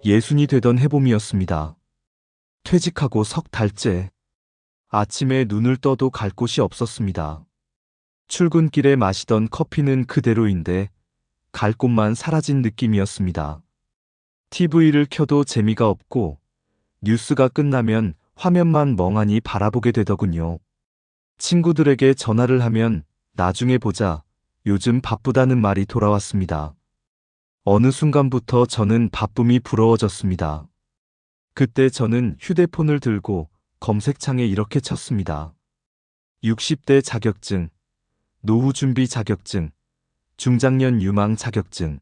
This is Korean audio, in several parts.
예순이 되던 해봄이었습니다. 퇴직하고 석 달째. 아침에 눈을 떠도 갈 곳이 없었습니다. 출근길에 마시던 커피는 그대로인데 갈 곳만 사라진 느낌이었습니다. TV를 켜도 재미가 없고 뉴스가 끝나면 화면만 멍하니 바라보게 되더군요. 친구들에게 전화를 하면 나중에 보자, 요즘 바쁘다는 말이 돌아왔습니다. 어느 순간부터 저는 바쁨이 부러워졌습니다. 그때 저는 휴대폰을 들고 검색창에 이렇게 쳤습니다. 60대 자격증, 노후 준비 자격증, 중장년 유망 자격증.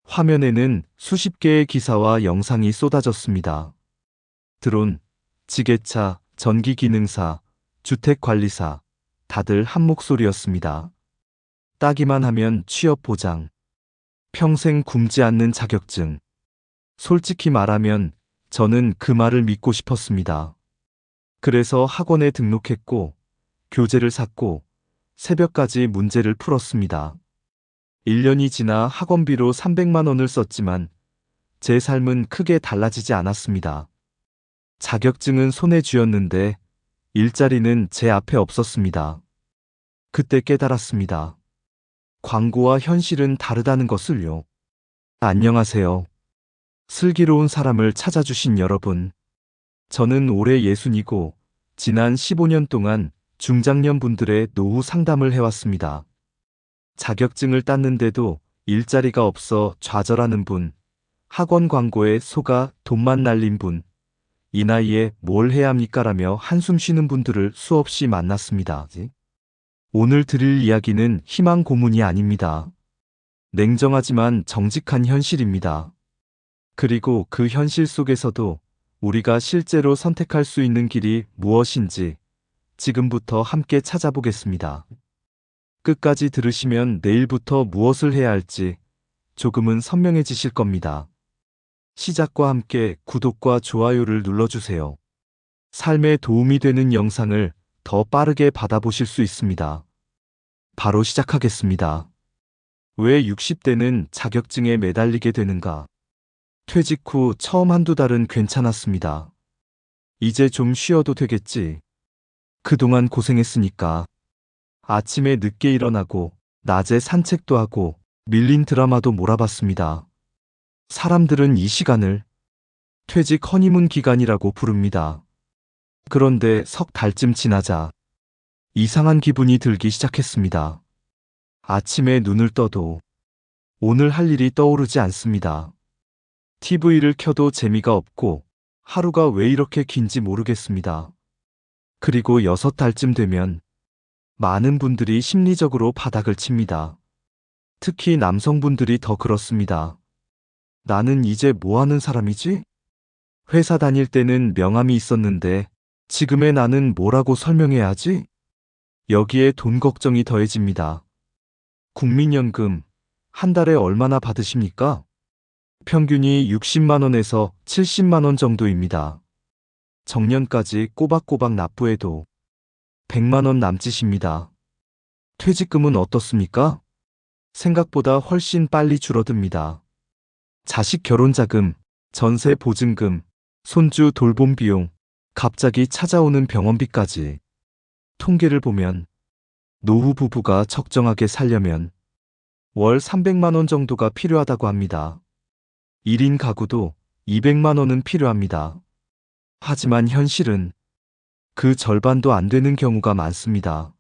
화면에는 수십 개의 기사와 영상이 쏟아졌습니다. 드론, 지게차, 전기기능사, 주택관리사, 다들 한 목소리였습니다. 따기만 하면 취업 보장. 평생 굶지 않는 자격증. 솔직히 말하면 저는 그 말을 믿고 싶었습니다. 그래서 학원에 등록했고, 교재를 샀고, 새벽까지 문제를 풀었습니다. 1년이 지나 학원비로 300만 원을 썼지만 제 삶은 크게 달라지지 않았습니다. 자격증은 손에 쥐었는데 일자리는 제 앞에 없었습니다. 그때 깨달았습니다. 광고와 현실은 다르다는 것을요. 안녕하세요. 슬기로운 사람을 찾아주신 여러분. 저는 올해 60이고 지난 15년 동안 중장년 분들의 노후 상담을 해왔습니다. 자격증을 땄는데도 일자리가 없어 좌절하는 분, 학원 광고에 속아 돈만 날린 분, 이 나이에 뭘 해야 합니까라며 한숨 쉬는 분들을 수없이 만났습니다. 오늘 드릴 이야기는 희망 고문이 아닙니다. 냉정하지만 정직한 현실입니다. 그리고 그 현실 속에서도 우리가 실제로 선택할 수 있는 길이 무엇인지 지금부터 함께 찾아보겠습니다. 끝까지 들으시면 내일부터 무엇을 해야 할지 조금은 선명해지실 겁니다. 시작과 함께 구독과 좋아요를 눌러주세요. 삶에 도움이 되는 영상을 더 빠르게 받아보실 수 있습니다. 바로 시작하겠습니다. 왜 60대는 자격증에 매달리게 되는가? 퇴직 후 처음 한두 달은 괜찮았습니다. 이제 좀 쉬어도 되겠지. 그동안 고생했으니까. 아침에 늦게 일어나고 낮에 산책도 하고 밀린 드라마도 몰아봤습니다. 사람들은 이 시간을 퇴직 허니문 기간이라고 부릅니다. 그런데 석 달쯤 지나자 이상한 기분이 들기 시작했습니다. 아침에 눈을 떠도 오늘 할 일이 떠오르지 않습니다. TV를 켜도 재미가 없고 하루가 왜 이렇게 긴지 모르겠습니다. 그리고 6달쯤 되면 많은 분들이 심리적으로 바닥을 칩니다. 특히 남성분들이 더 그렇습니다. 나는 이제 뭐 하는 사람이지? 회사 다닐 때는 명함이 있었는데 지금의 나는 뭐라고 설명해야 하지? 여기에 돈 걱정이 더해집니다. 국민연금 한 달에 얼마나 받으십니까? 평균이 60만 원에서 70만 원 정도입니다. 정년까지 꼬박꼬박 납부해도 100만 원 남짓입니다. 퇴직금은 어떻습니까? 생각보다 훨씬 빨리 줄어듭니다. 자식 결혼자금, 전세 보증금, 손주 돌봄 비용, 갑자기 찾아오는 병원비까지. 통계를 보면 노후 부부가 적정하게 살려면 월 300만 원 정도가 필요하다고 합니다. 1인 가구도 200만 원은 필요합니다. 하지만 현실은 그 절반도 안 되는 경우가 많습니다.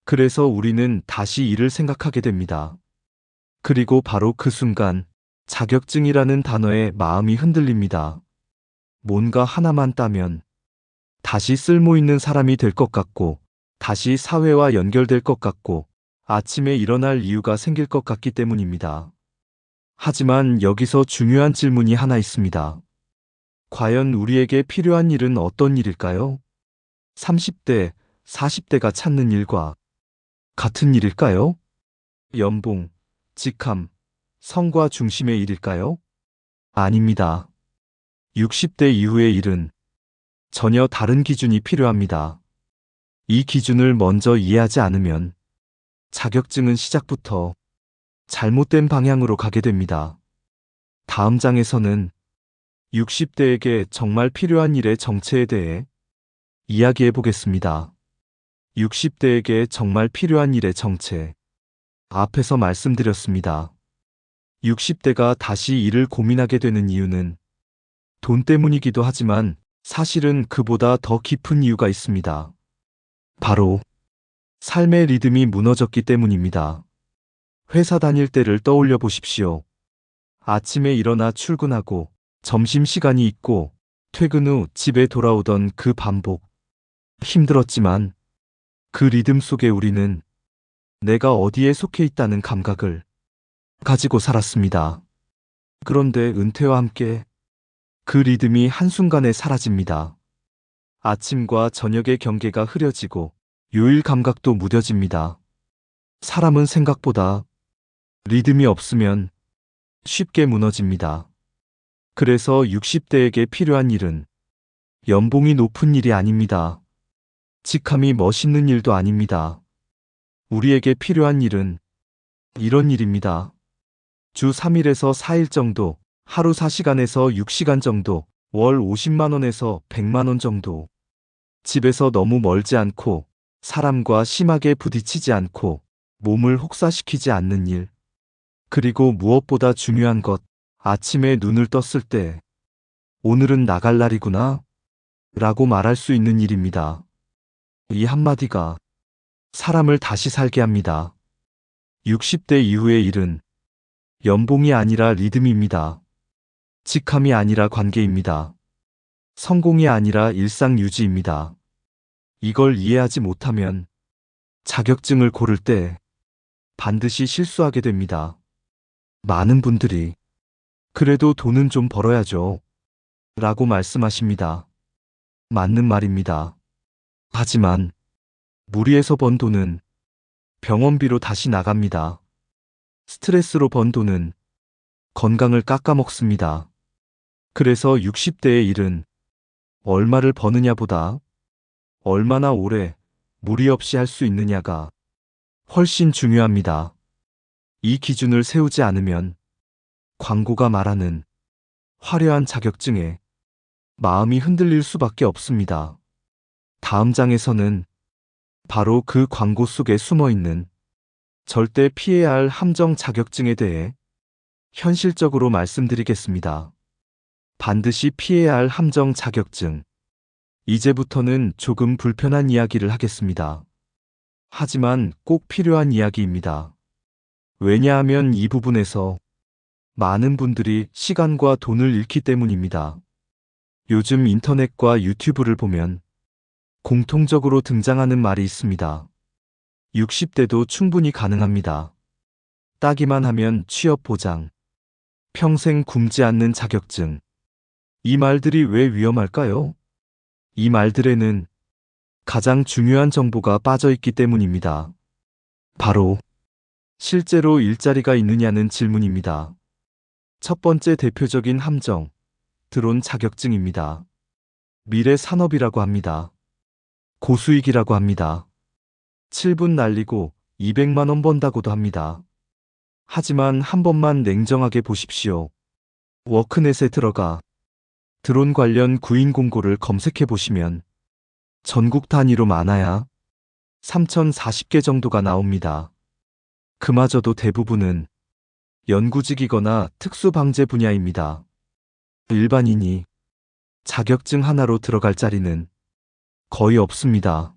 그래서 우리는 다시 일을 생각하게 됩니다. 그리고 바로 그 순간 자격증이라는 단어에 마음이 흔들립니다. 뭔가 하나만 따면 다시 쓸모 있는 사람이 될 것 같고 다시 사회와 연결될 것 같고 아침에 일어날 이유가 생길 것 같기 때문입니다. 하지만 여기서 중요한 질문이 하나 있습니다. 과연 우리에게 필요한 일은 어떤 일일까요? 30대, 40대가 찾는 일과 같은 일일까요? 연봉, 직함, 성과 중심의 일일까요? 아닙니다. 60대 이후의 일은 전혀 다른 기준이 필요합니다. 이 기준을 먼저 이해하지 않으면 자격증은 시작부터 잘못된 방향으로 가게 됩니다. 다음 장에서는 60대에게 정말 필요한 일의 정체에 대해 이야기해 보겠습니다. 60대에게 정말 필요한 일의 정체. 앞에서 말씀드렸습니다. 60대가 다시 일을 고민하게 되는 이유는 돈 때문이기도 하지만 사실은 그보다 더 깊은 이유가 있습니다. 바로 삶의 리듬이 무너졌기 때문입니다. 회사 다닐 때를 떠올려 보십시오. 아침에 일어나 출근하고 점심시간이 있고 퇴근 후 집에 돌아오던 그 반복. 힘들었지만 그 리듬 속에 우리는 내가 어디에 속해 있다는 감각을 가지고 살았습니다. 그런데 은퇴와 함께 그 리듬이 한순간에 사라집니다. 아침과 저녁의 경계가 흐려지고 요일 감각도 무뎌집니다. 사람은 생각보다 리듬이 없으면 쉽게 무너집니다. 그래서 60대에게 필요한 일은 연봉이 높은 일이 아닙니다. 직함이 멋있는 일도 아닙니다. 우리에게 필요한 일은 이런 일입니다. 주 3일에서 4일 정도, 하루 4시간에서 6시간 정도, 월 50만 원에서 100만 원 정도. 집에서 너무 멀지 않고 사람과 심하게 부딪히지 않고 몸을 혹사시키지 않는 일. 그리고 무엇보다 중요한 것, 아침에 눈을 떴을 때 오늘은 나갈 날이구나 라고 말할 수 있는 일입니다. 이 한마디가 사람을 다시 살게 합니다. 60대 이후의 일은 연봉이 아니라 리듬입니다. 직함이 아니라 관계입니다. 성공이 아니라 일상 유지입니다. 이걸 이해하지 못하면 자격증을 고를 때 반드시 실수하게 됩니다. 많은 분들이 그래도 돈은 좀 벌어야죠 라고 말씀하십니다. 맞는 말입니다. 하지만 무리해서 번 돈은 병원비로 다시 나갑니다. 스트레스로 번 돈은 건강을 깎아먹습니다. 그래서 60대의 일은 얼마를 버느냐보다 얼마나 오래 무리 없이 할 수 있느냐가 훨씬 중요합니다. 이 기준을 세우지 않으면 광고가 말하는 화려한 자격증에 마음이 흔들릴 수밖에 없습니다. 다음 장에서는 바로 그 광고 속에 숨어 있는 절대 피해야 할 함정 자격증에 대해 현실적으로 말씀드리겠습니다. 반드시 피해야 할 함정 자격증. 이제부터는 조금 불편한 이야기를 하겠습니다. 하지만 꼭 필요한 이야기입니다. 왜냐하면 이 부분에서 많은 분들이 시간과 돈을 잃기 때문입니다. 요즘 인터넷과 유튜브를 보면 공통적으로 등장하는 말이 있습니다. 60대도 충분히 가능합니다. 따기만 하면 취업 보장. 평생 굶지 않는 자격증. 이 말들이 왜 위험할까요? 이 말들에는 가장 중요한 정보가 빠져 있기 때문입니다. 바로 실제로 일자리가 있느냐는 질문입니다. 첫 번째 대표적인 함정, 드론 자격증입니다. 미래 산업이라고 합니다. 고수익이라고 합니다. 7분 날리고 200만 원 번다고도 합니다. 하지만 한 번만 냉정하게 보십시오. 워크넷에 들어가 드론 관련 구인 공고를 검색해 보시면 전국 단위로 많아야 3,040개 정도가 나옵니다. 그마저도 대부분은 연구직이거나 특수방재 분야입니다. 일반인이 자격증 하나로 들어갈 자리는 거의 없습니다.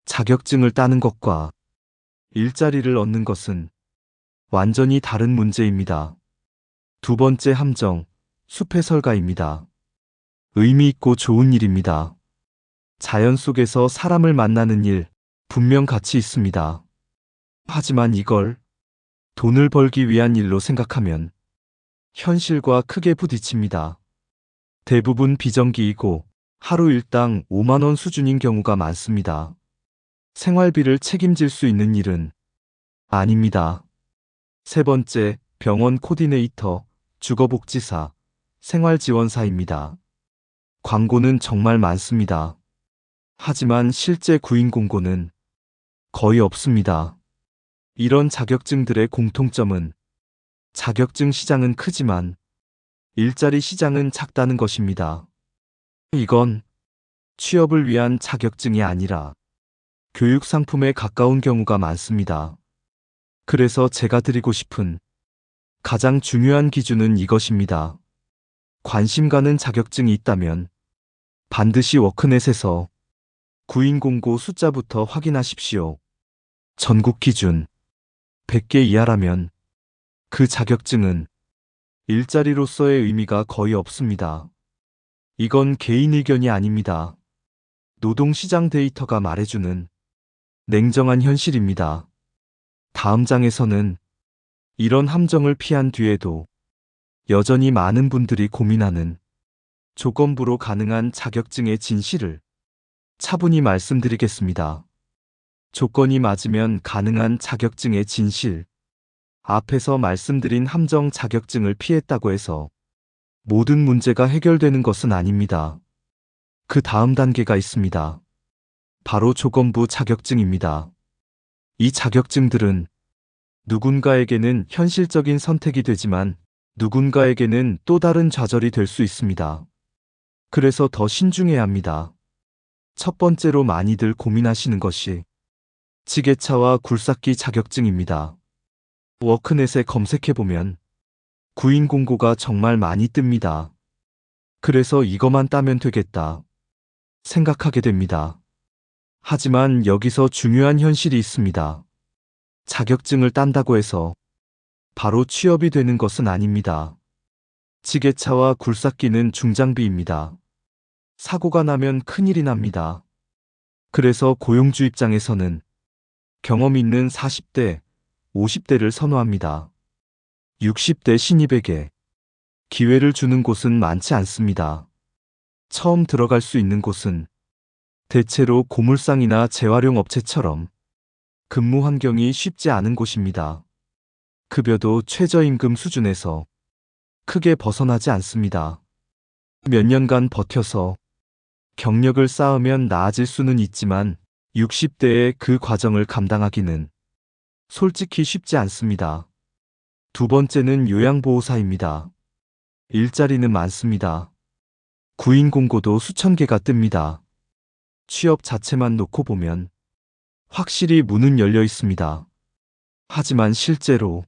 자격증을 따는 것과 일자리를 얻는 것은 완전히 다른 문제입니다. 두 번째 함정, 숲해설가입니다. 의미 있고 좋은 일입니다. 자연 속에서 사람을 만나는 일, 분명 가치 있습니다. 하지만 이걸 돈을 벌기 위한 일로 생각하면 현실과 크게 부딪힙니다. 대부분 비정기이고 하루 일당 5만 원 수준인 경우가 많습니다. 생활비를 책임질 수 있는 일은 아닙니다. 세 번째, 병원 코디네이터, 주거복지사, 생활지원사입니다. 광고는 정말 많습니다. 하지만 실제 구인 공고는 거의 없습니다. 이런 자격증들의 공통점은 자격증 시장은 크지만 일자리 시장은 작다는 것입니다. 이건 취업을 위한 자격증이 아니라 교육 상품에 가까운 경우가 많습니다. 그래서 제가 드리고 싶은 가장 중요한 기준은 이것입니다. 관심 가는 자격증이 있다면 반드시 워크넷에서 구인 공고 숫자부터 확인하십시오. 전국 기준 100개 이하라면 그 자격증은 일자리로서의 의미가 거의 없습니다. 이건 개인 의견이 아닙니다. 노동시장 데이터가 말해주는 냉정한 현실입니다. 다음 장에서는 이런 함정을 피한 뒤에도 여전히 많은 분들이 고민하는 조건부로 가능한 자격증의 진실을 차분히 말씀드리겠습니다. 조건이 맞으면 가능한 자격증의 진실. 앞에서 말씀드린 함정 자격증을 피했다고 해서 모든 문제가 해결되는 것은 아닙니다. 그 다음 단계가 있습니다. 바로 조건부 자격증입니다. 이 자격증들은 누군가에게는 현실적인 선택이 되지만 누군가에게는 또 다른 좌절이 될 수 있습니다. 그래서 더 신중해야 합니다. 첫 번째로 많이들 고민하시는 것이 지게차와 굴삭기 자격증입니다. 워크넷에 검색해보면 구인 공고가 정말 많이 뜹니다. 그래서 이것만 따면 되겠다 생각하게 됩니다. 하지만 여기서 중요한 현실이 있습니다. 자격증을 딴다고 해서 바로 취업이 되는 것은 아닙니다. 지게차와 굴삭기는 중장비입니다. 사고가 나면 큰일이 납니다. 그래서 고용주 입장에서는 경험 있는 40대, 50대를 선호합니다. 60대 신입에게 기회를 주는 곳은 많지 않습니다. 처음 들어갈 수 있는 곳은 대체로 고물상이나 재활용 업체처럼 근무 환경이 쉽지 않은 곳입니다. 급여도 최저임금 수준에서 크게 벗어나지 않습니다. 몇 년간 버텨서 경력을 쌓으면 나아질 수는 있지만 60대의 그 과정을 감당하기는 솔직히 쉽지 않습니다. 두 번째는 요양보호사입니다. 일자리는 많습니다. 구인 공고도 수천 개가 뜹니다. 취업 자체만 놓고 보면 확실히 문은 열려 있습니다. 하지만 실제로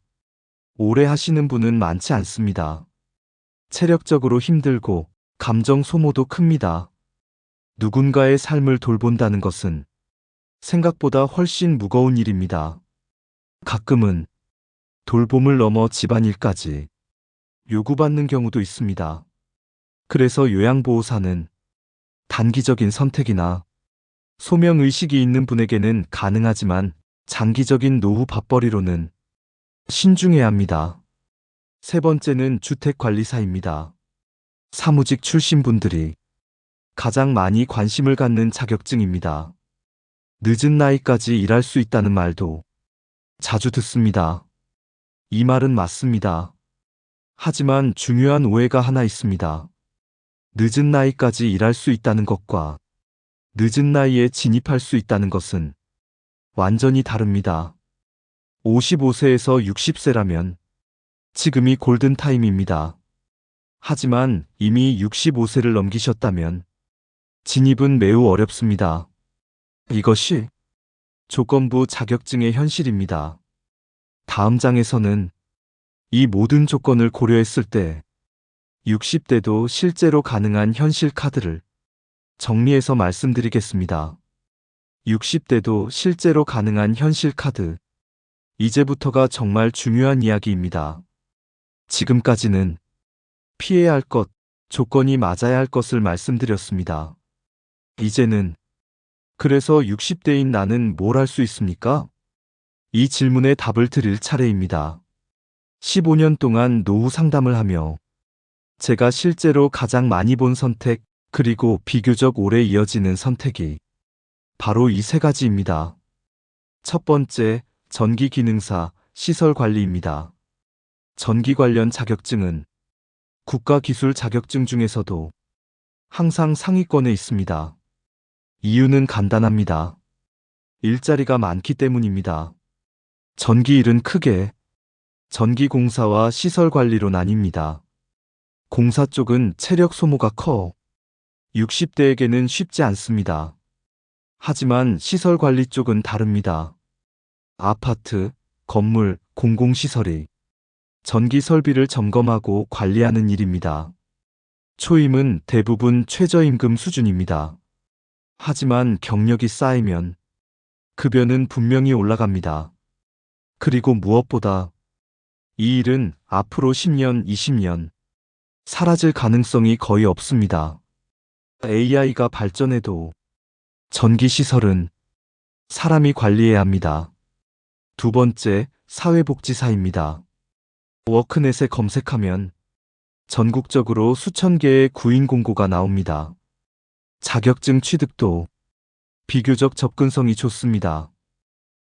오래 하시는 분은 많지 않습니다. 체력적으로 힘들고 감정 소모도 큽니다. 누군가의 삶을 돌본다는 것은 생각보다 훨씬 무거운 일입니다. 가끔은 돌봄을 넘어 집안일까지 요구받는 경우도 있습니다. 그래서 요양보호사는 단기적인 선택이나 소명의식이 있는 분에게는 가능하지만 장기적인 노후 밥벌이로는 신중해야 합니다. 세 번째는 주택관리사입니다. 사무직 출신 분들이 가장 많이 관심을 갖는 자격증입니다. 늦은 나이까지 일할 수 있다는 말도 자주 듣습니다. 이 말은 맞습니다. 하지만 중요한 오해가 하나 있습니다. 늦은 나이까지 일할 수 있다는 것과 늦은 나이에 진입할 수 있다는 것은 완전히 다릅니다. 55세에서 60세라면 지금이 골든타임입니다. 하지만 이미 65세를 넘기셨다면 진입은 매우 어렵습니다. 이것이 조건부 자격증의 현실입니다. 다음 장에서는 이 모든 조건을 고려했을 때 60대도 실제로 가능한 현실 카드를 정리해서 말씀드리겠습니다. 60대도 실제로 가능한 현실 카드. 이제부터가 정말 중요한 이야기입니다. 지금까지는 피해야 할 것, 조건이 맞아야 할 것을 말씀드렸습니다. 이제는 그래서 60대인 나는 뭘 할 수 있습니까? 이 질문에 답을 드릴 차례입니다. 15년 동안 노후 상담을 하며 제가 실제로 가장 많이 본 선택, 그리고 비교적 오래 이어지는 선택이 바로 이 세 가지입니다. 첫 번째, 전기기능사, 시설관리입니다. 전기 관련 자격증은 국가기술 자격증 중에서도 항상 상위권에 있습니다. 이유는 간단합니다. 일자리가 많기 때문입니다. 전기 일은 크게 전기공사와 시설관리로 나뉩니다. 공사 쪽은 체력 소모가 커 60대에게는 쉽지 않습니다. 하지만 시설 관리 쪽은 다릅니다. 아파트, 건물, 공공시설이 전기 설비를 점검하고 관리하는 일입니다. 초임은 대부분 최저임금 수준입니다. 하지만 경력이 쌓이면 급여는 분명히 올라갑니다. 그리고 무엇보다 이 일은 앞으로 10년, 20년 사라질 가능성이 거의 없습니다. AI가 발전해도 전기시설은 사람이 관리해야 합니다. 두 번째, 사회복지사입니다. 워크넷에 검색하면 전국적으로 수천 개의 구인 공고가 나옵니다. 자격증 취득도 비교적 접근성이 좋습니다.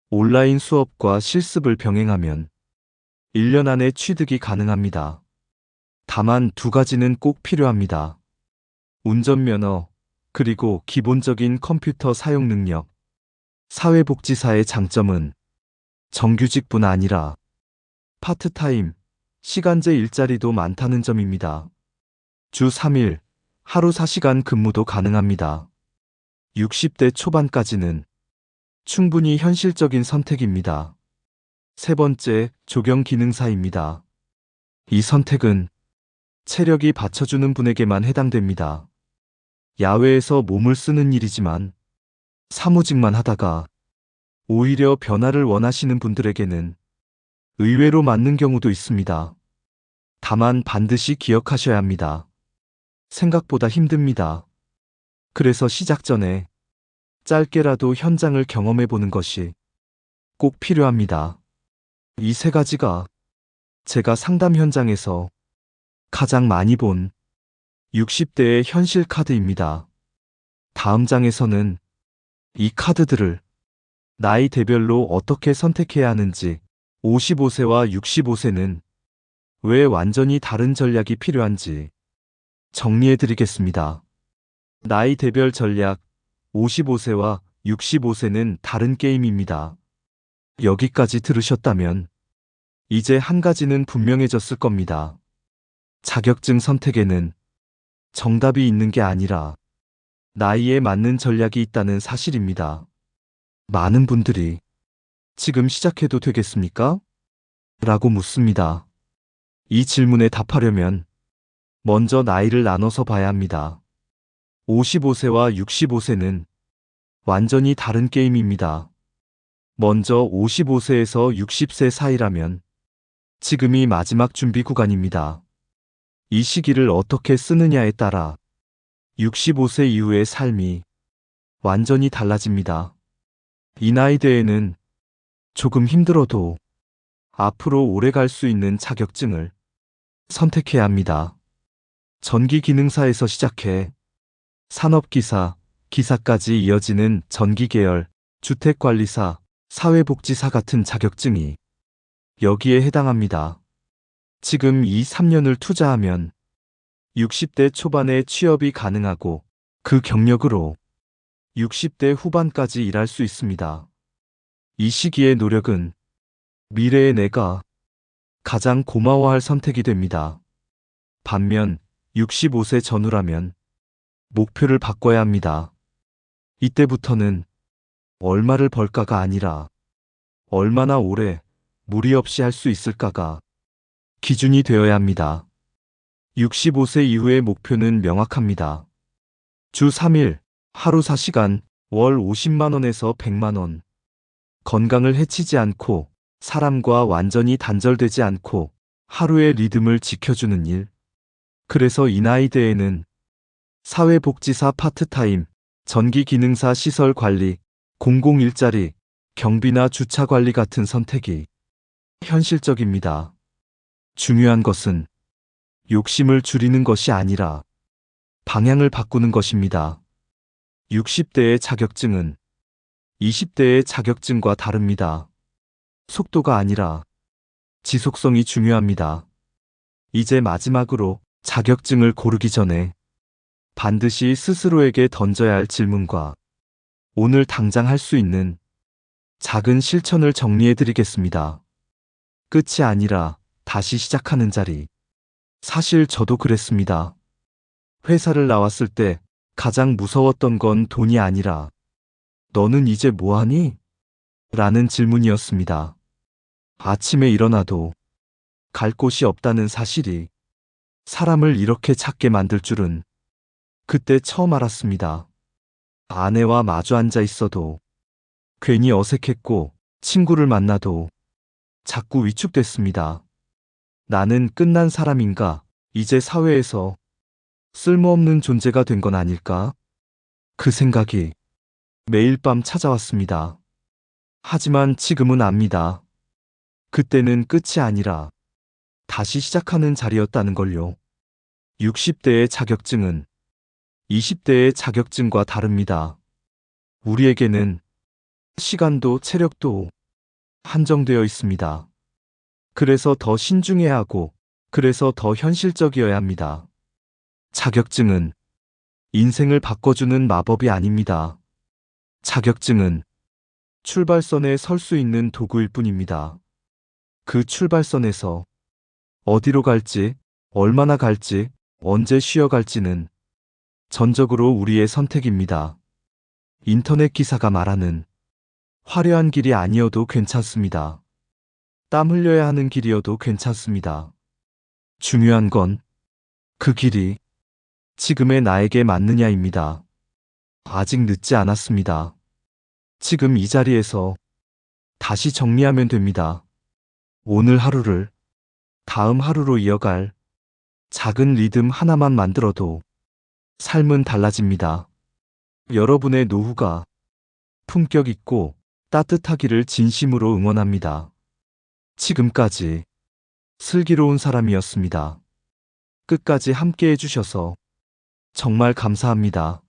온라인 수업과 실습을 병행하면 1년 안에 취득이 가능합니다. 다만 두 가지는 꼭 필요합니다. 운전면허, 그리고 기본적인 컴퓨터 사용 능력. 사회복지사의 장점은 정규직뿐 아니라 파트타임, 시간제 일자리도 많다는 점입니다. 주 3일, 하루 4시간 근무도 가능합니다. 60대 초반까지는 충분히 현실적인 선택입니다. 세 번째, 조경기능사입니다. 이 선택은 체력이 받쳐주는 분에게만 해당됩니다. 야외에서 몸을 쓰는 일이지만 사무직만 하다가 오히려 변화를 원하시는 분들에게는 의외로 맞는 경우도 있습니다. 다만 반드시 기억하셔야 합니다. 생각보다 힘듭니다. 그래서 시작 전에 짧게라도 현장을 경험해 보는 것이 꼭 필요합니다. 이 세 가지가 제가 상담 현장에서 가장 많이 본 60대의 현실 카드입니다. 다음 장에서는 이 카드들을 나이 대별로 어떻게 선택해야 하는지, 55세와 65세는 왜 완전히 다른 전략이 필요한지 정리해 드리겠습니다. 나이 대별 전략, 55세와 65세는 다른 게임입니다. 여기까지 들으셨다면 이제 한 가지는 분명해졌을 겁니다. 자격증 선택에는 정답이 있는 게 아니라 나이에 맞는 전략이 있다는 사실입니다. 많은 분들이 지금 시작해도 되겠습니까? 라고 묻습니다. 이 질문에 답하려면 먼저 나이를 나눠서 봐야 합니다. 55세와 65세는 완전히 다른 게임입니다. 먼저 55세에서 60세 사이라면 지금이 마지막 준비 구간입니다. 이 시기를 어떻게 쓰느냐에 따라 65세 이후의 삶이 완전히 달라집니다. 이 나이대에는 조금 힘들어도 앞으로 오래 갈 수 있는 자격증을 선택해야 합니다. 전기기능사에서 시작해 산업기사, 기사까지 이어지는 전기계열, 주택관리사, 사회복지사 같은 자격증이 여기에 해당합니다. 지금 이 3년을 투자하면 60대 초반에 취업이 가능하고 그 경력으로 60대 후반까지 일할 수 있습니다. 이 시기의 노력은 미래의 내가 가장 고마워할 선택이 됩니다. 반면 65세 전후라면 목표를 바꿔야 합니다. 이때부터는 얼마를 벌까가 아니라 얼마나 오래 무리 없이 할 수 있을까가 기준이 되어야 합니다. 65세 이후의 목표는 명확합니다. 주 3일, 하루 4시간, 월 50만 원에서 100만 원. 건강을 해치지 않고 사람과 완전히 단절되지 않고 하루의 리듬을 지켜주는 일. 그래서 이 나이대에는 사회복지사 파트타임, 전기기능사 시설관리, 공공일자리, 경비나 주차관리 같은 선택이 현실적입니다. 중요한 것은 욕심을 줄이는 것이 아니라 방향을 바꾸는 것입니다. 60대의 자격증은 20대의 자격증과 다릅니다. 속도가 아니라 지속성이 중요합니다. 이제 마지막으로 자격증을 고르기 전에 반드시 스스로에게 던져야 할 질문과 오늘 당장 할 수 있는 작은 실천을 정리해 드리겠습니다. 끝이 아니라 다시 시작하는 자리. 사실 저도 그랬습니다. 회사를 나왔을 때 가장 무서웠던 건 돈이 아니라 너는 이제 뭐 하니? 라는 질문이었습니다. 아침에 일어나도 갈 곳이 없다는 사실이 사람을 이렇게 작게 만들 줄은 그때 처음 알았습니다. 아내와 마주 앉아 있어도 괜히 어색했고 친구를 만나도 자꾸 위축됐습니다. 나는 끝난 사람인가? 이제 사회에서 쓸모없는 존재가 된 건 아닐까? 그 생각이 매일 밤 찾아왔습니다. 하지만 지금은 압니다. 그때는 끝이 아니라 다시 시작하는 자리였다는 걸요. 60대의 자격증은 20대의 자격증과 다릅니다. 우리에게는 시간도 체력도 한정되어 있습니다. 그래서 더 신중해야 하고, 그래서 더 현실적이어야 합니다. 자격증은 인생을 바꿔주는 마법이 아닙니다. 자격증은 출발선에 설 수 있는 도구일 뿐입니다. 그 출발선에서 어디로 갈지, 얼마나 갈지, 언제 쉬어갈지는 전적으로 우리의 선택입니다. 인터넷 기사가 말하는 화려한 길이 아니어도 괜찮습니다. 땀 흘려야 하는 길이어도 괜찮습니다. 중요한 건 그 길이 지금의 나에게 맞느냐입니다. 아직 늦지 않았습니다. 지금 이 자리에서 다시 정리하면 됩니다. 오늘 하루를 다음 하루로 이어갈 작은 리듬 하나만 만들어도 삶은 달라집니다. 여러분의 노후가 품격 있고 따뜻하기를 진심으로 응원합니다. 지금까지 슬기로운 사람이었습니다. 끝까지 함께 해주셔서 정말 감사합니다.